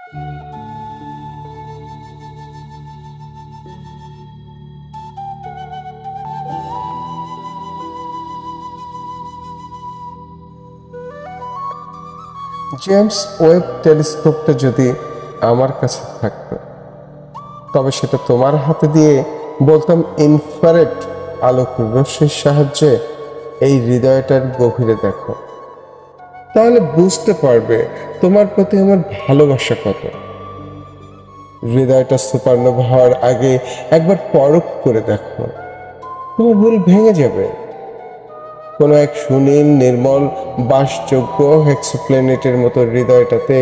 James Webb টেলিস্কোপটা যদি আমার কাছে থাকতো, তবে সেটা তোমার হাতে দিয়ে বলতাম ইনফ্রারেড আলোক রশ্মির সাহায্যে এই হৃদয়টার গভীরে দেখো, তাহলে বুঝতে পারবে তোমার প্রতি আমার ভালোবাসা কত। হৃদয়টা সুপারনোভা হওয়ার আগে একবার পরখ করে দেখো, তোমার ভুল ভেঙে যাবে। কোনো এক সুনীল নির্মল বাসযোগ্য হেক্সোপ্ল্যানেটের মতো হৃদয়টাতে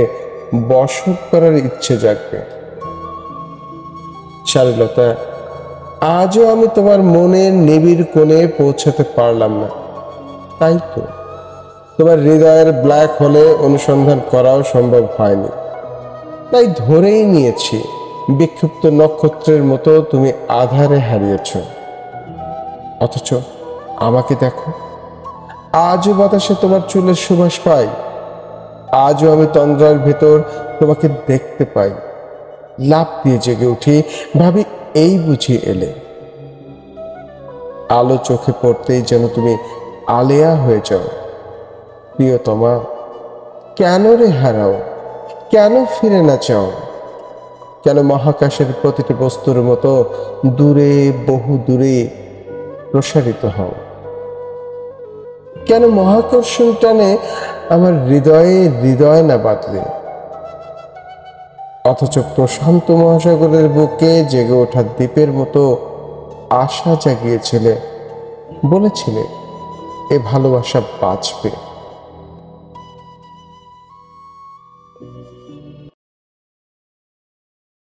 বসত করার ইচ্ছে জাগবে। শালীলতা, আজও আমি তোমার মনের নিবিড় কোণে পৌঁছাতে পারলাম না, তাই তো তোমার হৃদয়ের ব্ল্যাক হোলে অনুসন্ধান করাও সম্ভব হয়নি। তাই ধরেই নিয়েছি বিক্ষিপ্ত নক্ষত্রের মতো তুমি আধারে হারিয়েছ। অথচ আমাকে দেখো, আজও বাতাসে তোমার চুলের সুবাস পাই, আজও আমি তন্দ্রার ভেতর তোমাকে দেখতে পাই। লাফ দিয়ে জেগে উঠি, ভাবি এই বুঝি এলে। আলো চোখে পড়তেই যেন তুমি আলেয়া হয়ে যাও। প্রিয়তমা, কেন রে হারাও? কেন ফিরে না চাও? কেন মহাকাশের প্রতিটি বস্তুর মতো দূরে, বহু দূরে প্রসারিত হও? কেন মহাকর্ষণ টানে আমার হৃদয়ে হৃদয় না বাঁধলে? অথচ প্রশান্ত মহাসাগরের বুকে জেগে ওঠা দ্বীপের মতো আশা জাগিয়েছিলে, বলেছিলে এ ভালোবাসা বাঁচবে।